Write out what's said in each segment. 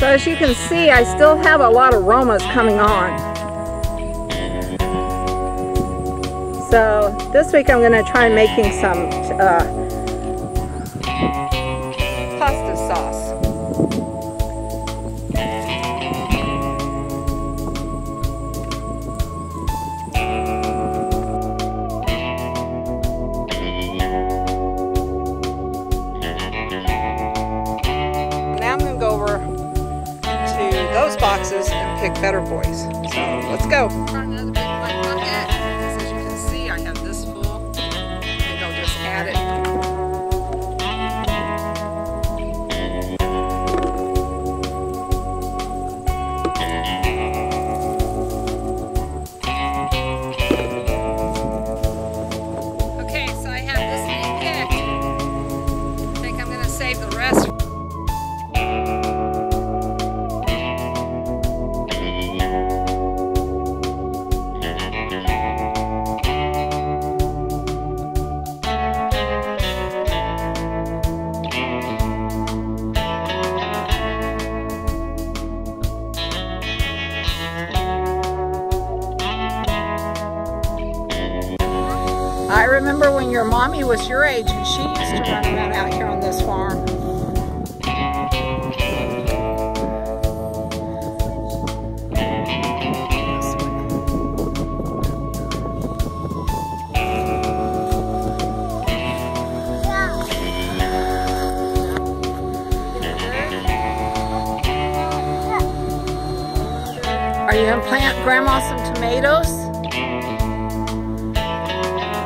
as you can see, I still have a lot of aromas coming on. So this week I'm going to try making some pasta sauce. Now I'm going to go over to those boxes and pick Better Boys. So let's go. Another big white bucket. As you can see, I have this full. I think I'll just add it. Okay, so I have this many picked. I think I'm going to save the rest. I remember when your mommy was your age and she used to run around out here on this farm. Are you going to plant Grandma some tomatoes?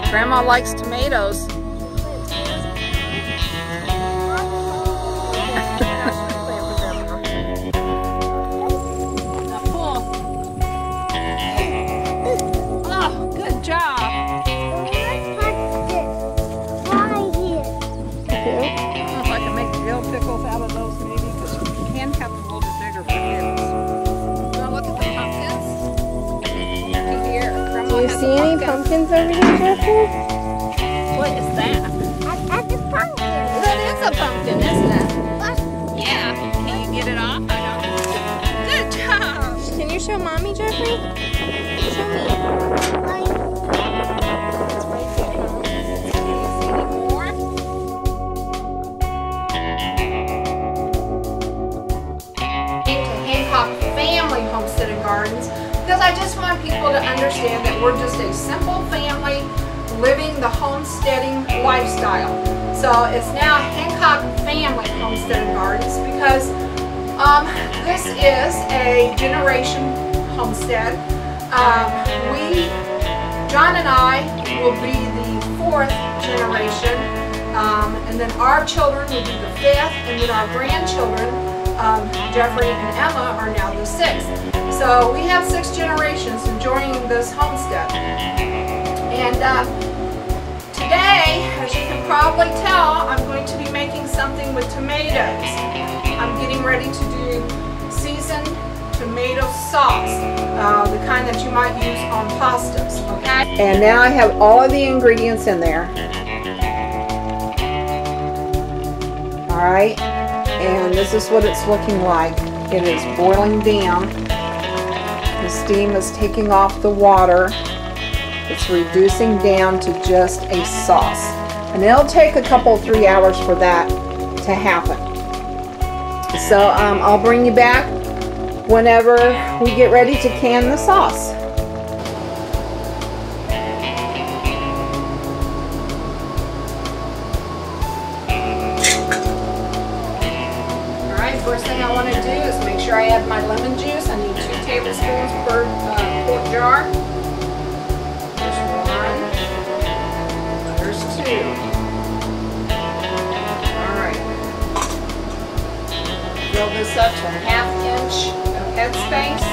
Grandma likes tomatoes. Oh, good job. I don't know if I can make dill pickles out of those maybe, because you can have them a little bit bigger for kids. Want to look at the pumpkins? Here, Grandma Do you see any pumpkins over here, Jeffrey? What is that? That's a pumpkin. That is a pumpkin, isn't it? Yeah. Can you get it off? I don't know. Good job. Can you show Mommy, Jeffrey? Show me. It's right there. Can you see any more? To Hancock Family Homesteading Gardens, because I just want people to understand that we're just a simple family living the homesteading lifestyle. So it's now Hancock Family Homesteading Gardens because this is a generation homestead. John and I will be the 4th generation, and then our children will be the 5th, and then our grandchildren, Jeffrey and Emma, are now the 6th. So we have 6 generations enjoying this homestead. And today, as you can probably tell, I'm going to be making something with tomatoes. I'm getting ready to do seasoned tomato sauce, the kind that you might use on pastas, okay? And now I have all of the ingredients in there. All right, and this is what it's looking like. It is boiling down. The steam is taking off the water. It's reducing down to just a sauce. And it'll take a couple, 3 hours for that to happen. So I'll bring you back whenever we get ready to can the sauce. Alright, first thing I want to do is make sure I add my lemon juice. I need 2 tablespoons per quart jar. There's 2. Alright. Fill this up to a 1/2 inch of headspace.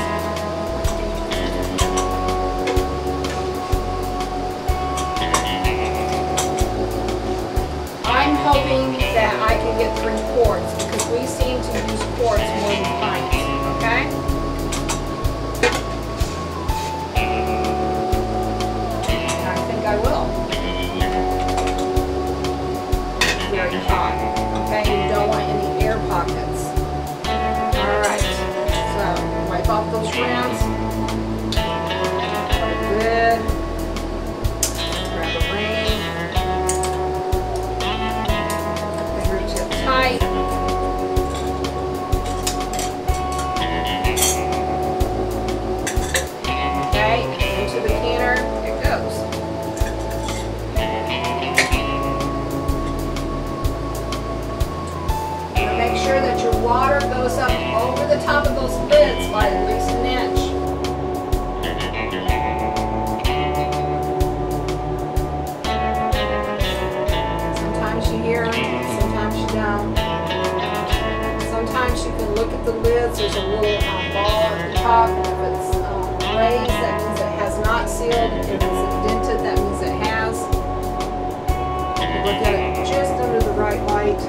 I'm hoping that I can get 3 quarts because we seem to use quarts more than pints, okay? I think I will. Very hot, okay? You don't want any air pockets. Alright. peeled. If it's dented, that means it has. Look at it just under the right light.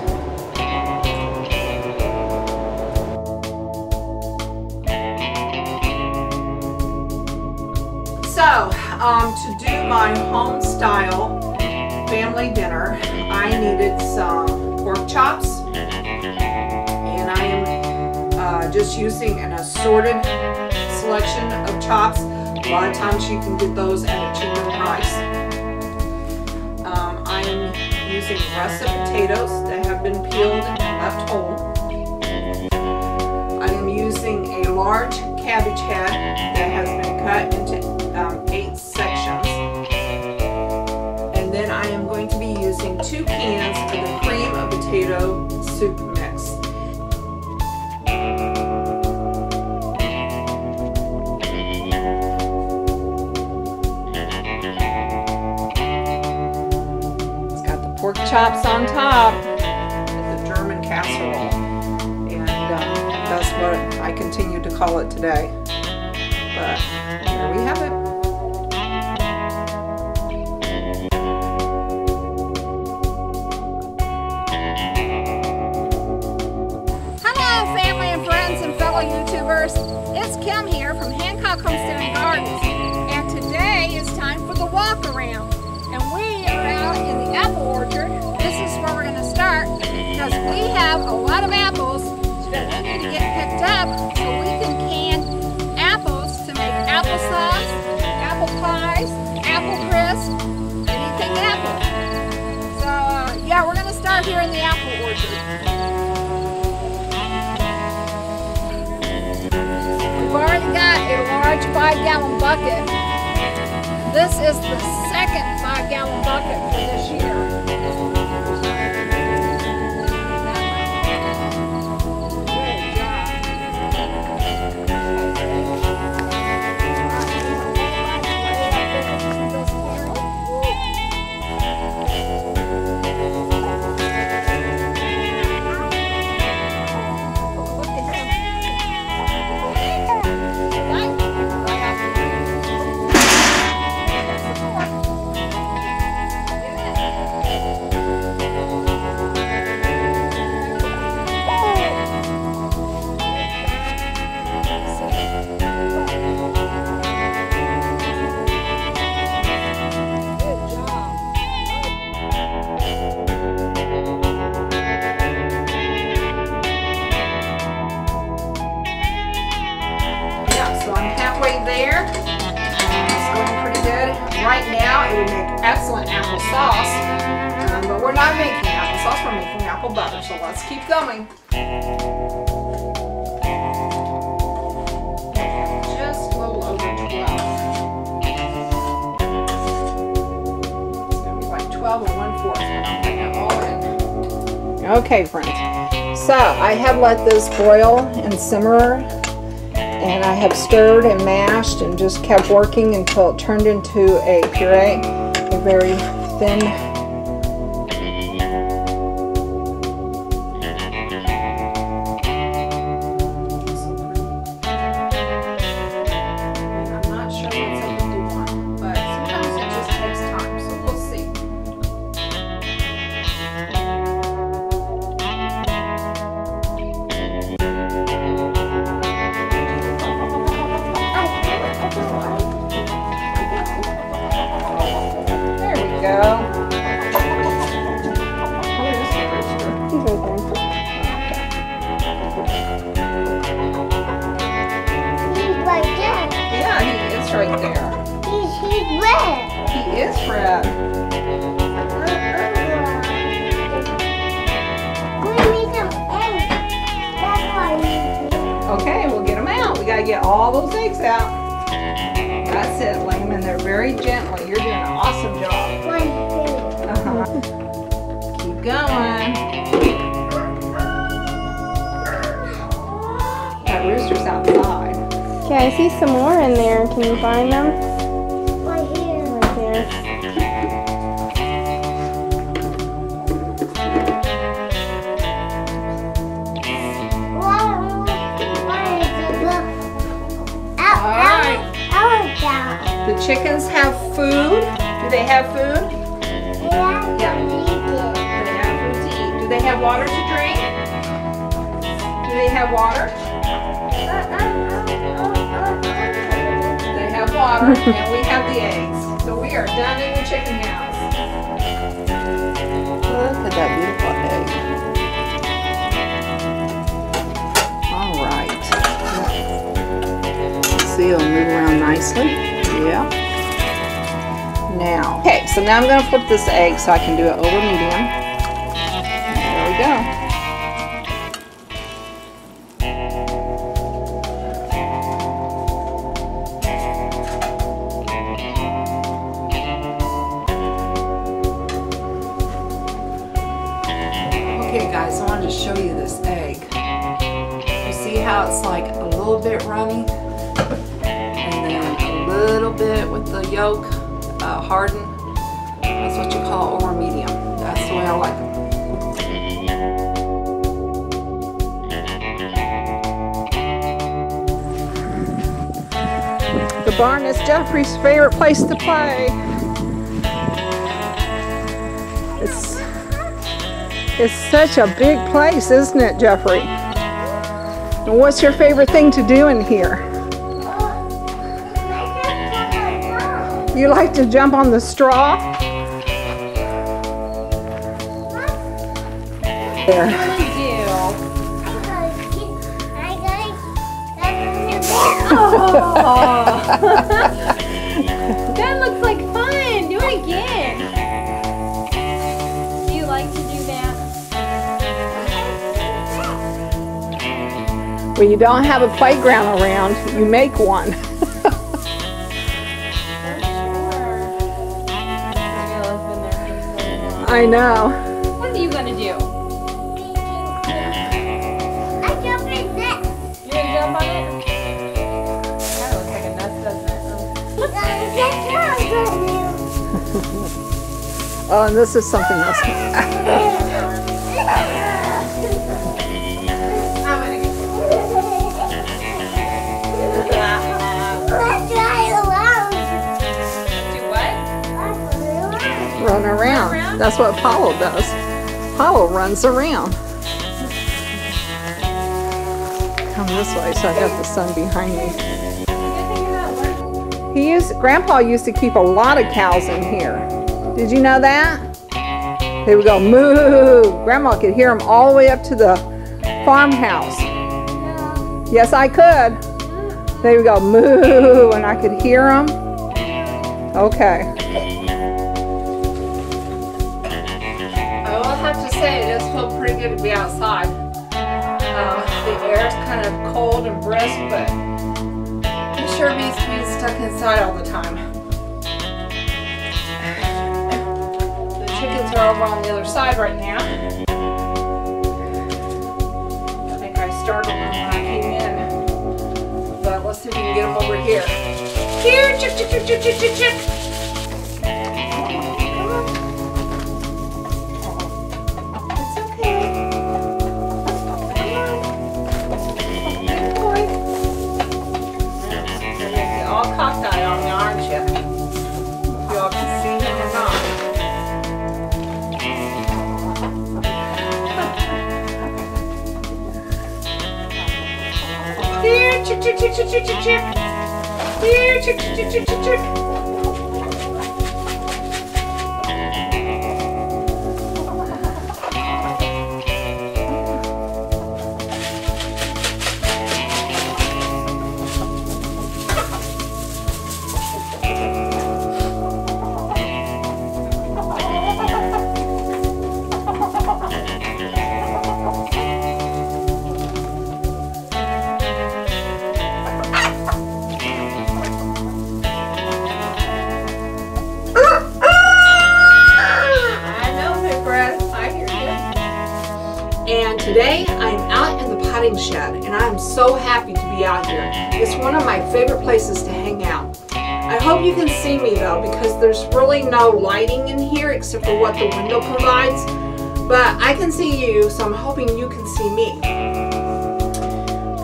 So, to do my home style family dinner, I needed some pork chops, and I am just using an assorted selection of chops. A lot of times you can get those at a cheaper price. I am using russet potatoes that have been peeled and left whole. I am using a large cabbage head that has been cut into 8 sections. And then I am going to be using 2 cans of the cream of potato soup mix. It's got the pork chops on top with the German casserole. And that's what I continue to call it today. But here we have it. YouTubers, it's Kim here from Homestead Gardens, and today is time for the walk around, and we are out in the apple orchard. This is where we're going to start because we have a lot of apples that we need to get picked up so we can can apples to make applesauce, apple pies, apple crisp, anything apple. So yeah, we're going to start here in the apple orchard. We've already got a large 5-gallon bucket. This is the second 5-gallon bucket for this year. There. It's going pretty good. Right now it would make excellent applesauce, but we're not making applesauce, we're making apple butter, so let's keep going. Just a little over 12. It's going to be like 12 and 1/4, so I'll put it all in. Okay, friends. So I have let this boil and simmer. And I have stirred and mashed and just kept working until it turned into a puree, a very thin. I'm not sure what's up with the one, but sometimes it just takes time, so we'll see. Right there. He's red. He is red. Okay, we'll get them out. We gotta get all those eggs out. That's it. Lay them in there very gently. You're doing an awesome job. Keep going. That rooster's outside. Okay, I see some more in there. Can you find them? Right here. Right there. The the chickens have food? Do they have food? Yeah. They have food to eat. Do they have water to drink? Do they have water? They have water, and we have the eggs. So we are done in the chicken house. Look at that beautiful egg. All right. See, it'll move around nicely. Yeah. Now, okay, so now I'm going to flip this egg so I can do it over medium. There we go. Okay guys, I wanted to show you this egg. You see how it's like a little bit runny and then a little bit with the yolk hardened. That's what you call over medium. That's the way I like them. The barn is Jeffrey's favorite place to play. It's such a big place, isn't it, Jeffrey? And what's your favorite thing to do in here? You like to jump on the straw? There. That looks like fun. Do it again. Do you like to do that? When you don't have a playground around, you make one. I know. What are you gonna do? I jump like that. You gonna jump on it? That looks like a nest, doesn't it? Oh, and this is something else. Run around. That's what Apollo does. Apollo runs around. Come this way so I got the sun behind me. Grandpa used to keep a lot of cows in here. Did you know that? They would go moo. Grandma could hear them all the way up to the farmhouse. Yes, I could. They would go moo and I could hear them. Okay. I have to say, it does feel pretty good to be outside. The air is kind of cold and brisk, but it sure beats being stuck inside all the time. The chickens are over on the other side right now. I think I started them when I came in, but let's see if we can get them over here. Here, chick, chick, chick, chick, chick, chick, chick. Cockeye on me, aren't you? If y'all can see him or not. Here, chick, chick, chick, chick, chick, chick, chick. Here, chick, chick, chick, chick, chick, chick. And today I'm out in the potting shed and I'm so happy to be out here. It's one of my favorite places to hang out. I hope you can see me though, because there's really no lighting in here except for what the window provides. But I can see you, so I'm hoping you can see me.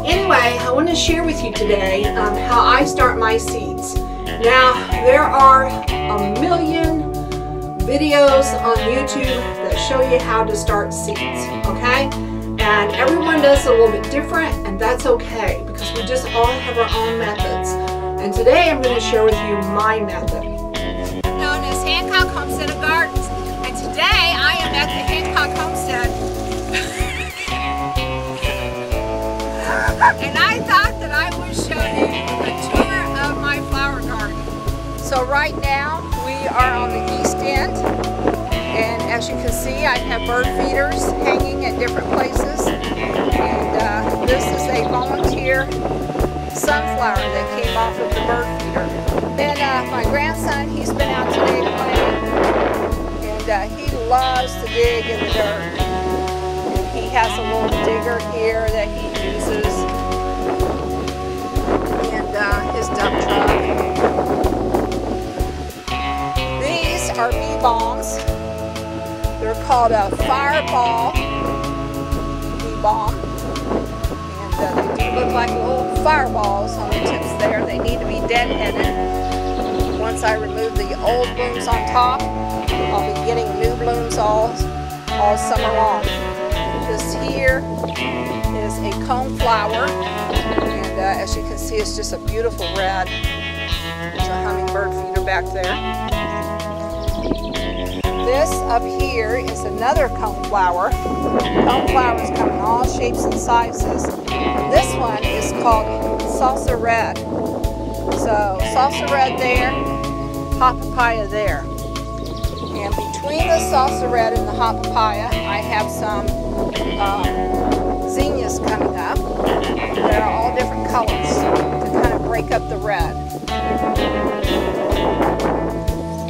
Anyway, I want to share with you today how I start my seeds. Now, there are a million videos on YouTube that show you how to start seeds, okay? And everyone does it a little bit different, and that's okay, because we just all have our own methods. And today I'm going to share with you my method. Known as Hancock Homestead Gardens. And today I am at the Hancock Homestead. And I thought that I would show you a tour of my flower garden. So right now we are on the east end, and as you can see I have bird feeders hanging at different places, and this is a volunteer sunflower that came off of the bird feeder. Then my grandson, he's been out today playing, and he loves to dig in the dirt. And he has a little digger here that he uses, and his dump truck. These are bee balms. They're called a fireball bee balm. And they do look like little fireballs on the tips there. They need to be deadheaded. Once I remove the old blooms on top, I'll be getting new blooms all summer long. This here is a cone flower, and as you can see, it's just a beautiful red. There's a hummingbird feeder back there. This up here is another cone flower. Cone flowers come in all shapes and sizes. This one is called salsa red. So salsa red there, hot papaya there. And between the salsa red and the hot papaya, I have some zinnias coming up. They're all different colors to kind of break up the red.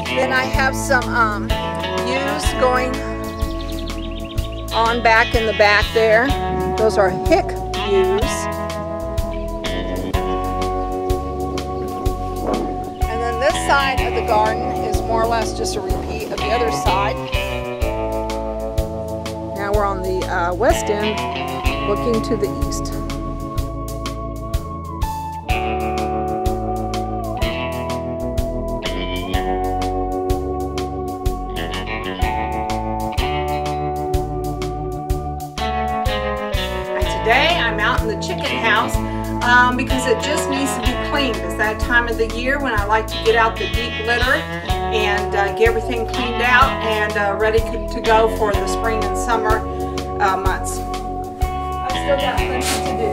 Then I have some yews going on back in the back there. Those are hick yews. And then this side of the garden is more or less just a repeat of the other side. Now we're on the west end, looking to the east. Today I'm out in the chicken house because it just needs to be cleaned. It's that time of the year when I like to get out the deep litter and get everything cleaned out and ready to go for the spring and summer months. I've still got plenty to do.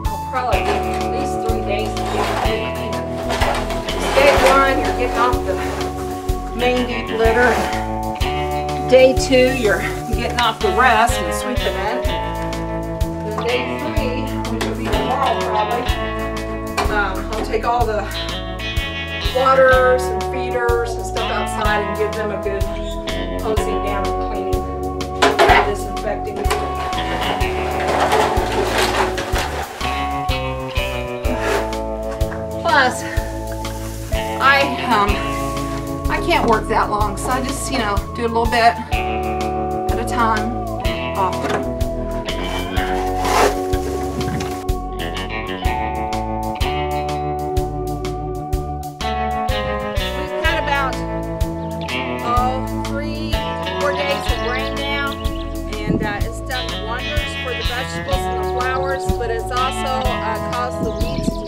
I'll probably give you at least 3 days to get it cleaned up. Day one, you're getting off the main deep litter. Day two, you're getting off the rest and sweeping it. Then day 3, which will be tomorrow probably, I'll take all the waters and feeders and stuff outside and give them a good hosing down and cleaning and disinfecting. Plus, I can't work that long, so I just, do a little bit at a time, often. We've had about 3-4 days of rain now, and it's done wonders for the vegetables and the flowers, but it's also caused the weeds to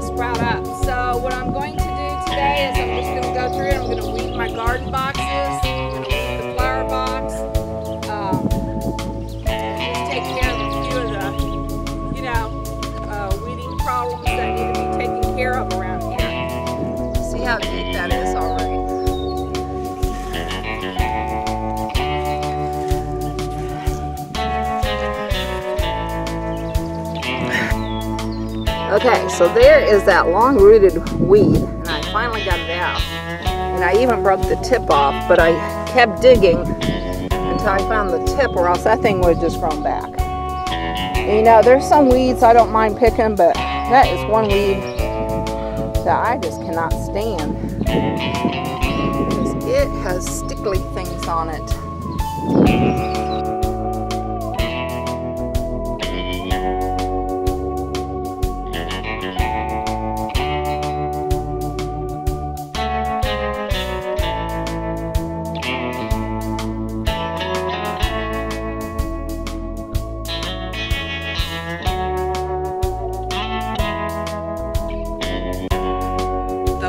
sprout up. So what I'm going to do today is I'm just going to go through it. I'm going to weed my garden boxes. I'm going to weed the flower box. Just take care of a few of the, weeding problems that need to be taken care of around here. See how deep that is already. Okay, so there is that long-rooted weed, and I finally got it out. And I even broke the tip off, but I kept digging until I found the tip, or else that thing would have just grown back. And, there's some weeds I don't mind picking, but that is one weed that I just cannot stand. Because it has stickly things on it.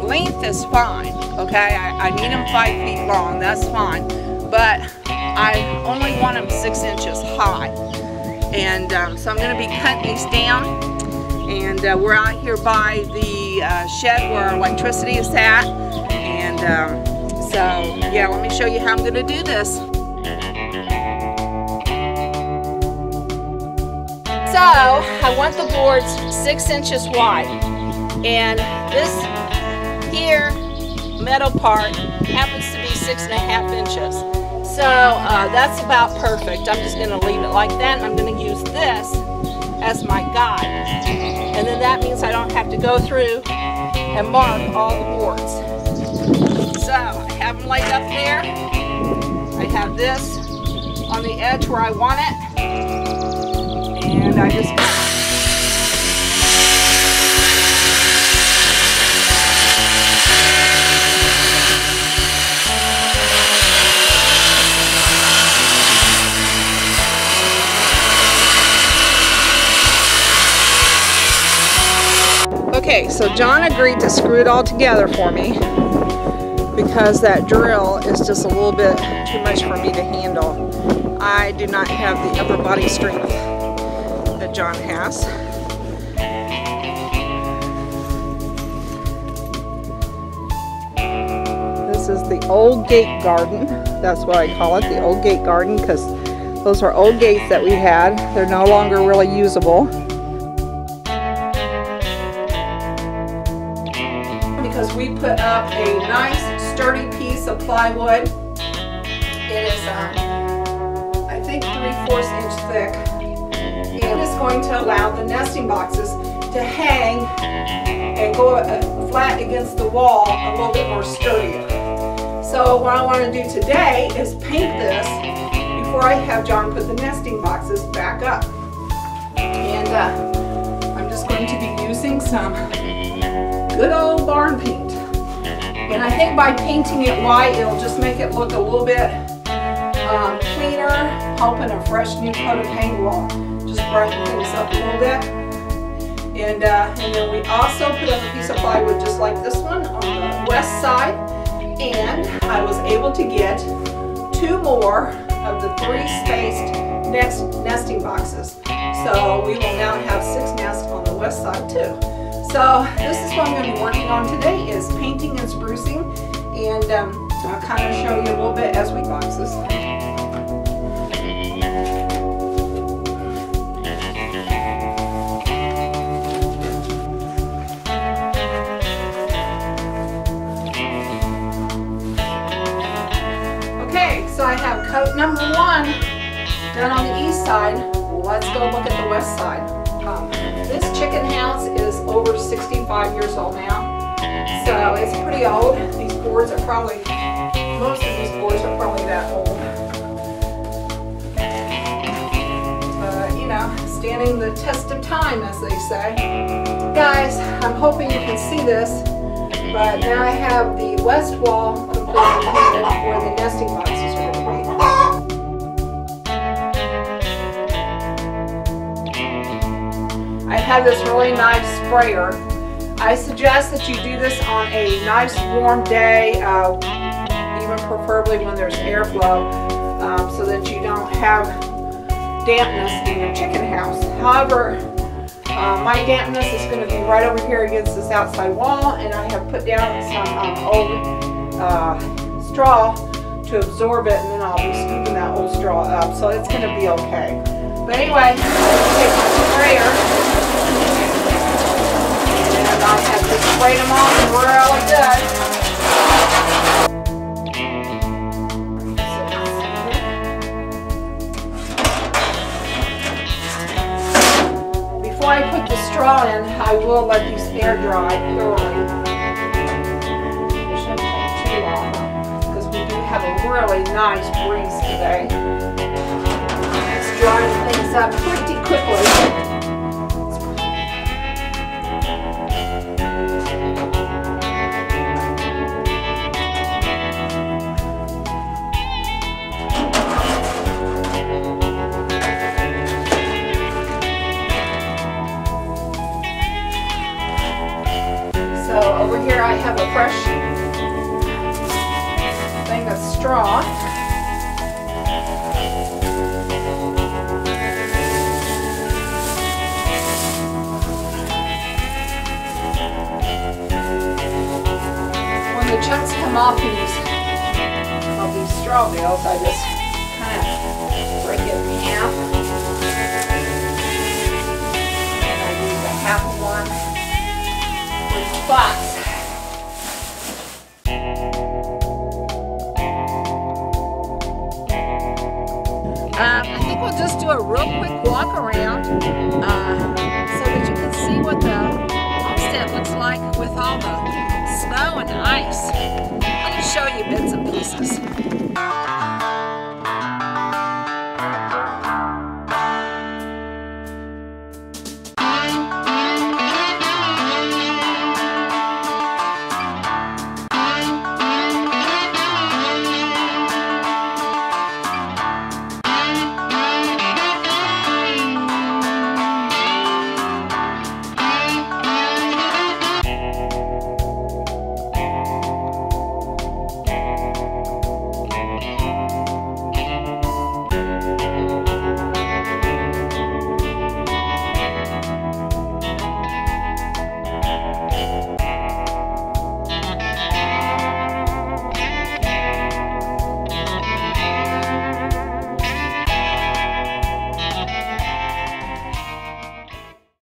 Length is fine, okay? I need them 5 feet long, that's fine, but I only want them 6 inches high. And so I'm going to be cutting these down, and we're out here by the shed where our electricity is at, and so yeah, let me show you how I'm going to do this. So I want the boards 6 inches wide, and this here metal part happens to be 6.5 inches. So that's about perfect. I'm just going to leave it like that, and I'm going to use this as my guide. And then that means I don't have to go through and mark all the boards. So I have them laid up there. I have this on the edge where I want it. And I just Okay, so John agreed to screw it all together for me because that drill is just a little bit too much for me to handle. I do not have the upper body strength that John has. This is the old gate garden. That's what I call it, the old gate garden, because those are old gates that we had. They're no longer really usable. Because we put up a nice sturdy piece of plywood. It is I think 3/4 inch thick, and it's going to allow the nesting boxes to hang and go flat against the wall a little bit more sturdier. So what I want to do today is paint this before I have John put the nesting boxes back up. And I'm just going to be using some good old barn paint. And I think by painting it white, it'll just make it look a little bit cleaner, hoping a fresh new coat of paint will just brighten things up a little bit. And then we also put up a piece of plywood just like this one on the west side. And I was able to get 2 more of the 3 spaced nesting boxes. So we will now have 6 nests on the west side too. So this is what I'm going to be working on today, is painting and sprucing, and I'll kind of show you a little bit as we boxes. Okay, so I have coat number 1 done on the east side. Let's go look at the west side. This chicken house is over 65 years old now, so it's pretty old. These boards are probably, most of these boards are probably that old. You know, standing the test of time, as they say. Guys, I'm hoping you can see this, but now I have the west wall completely painted where the nesting boxes are going to be. I have this really nice sprayer. I suggest that you do this on a nice warm day, even preferably when there's airflow, so that you don't have dampness in your chicken house. However, my dampness is going to be right over here against this outside wall, and I have put down some old straw to absorb it, and then I'll be scooping that old straw up, so it's going to be okay. But anyway, I'm going to take my sprayer. And I have just sprayed them on and we're all good. Before I put the straw in, I will let these air dry thoroughly. It shouldn't take too long because we do have a really nice breeze today. It's drying things up pretty quickly. So over here I have a fresh thing of straw. When the chunks come off of these straw bales, I just kind of break it in half. And I use a half of one for each box. I think we'll just do a real quick walk around so that you can see what the homestead looks like with all the snow and ice. I'll just show you bits and pieces.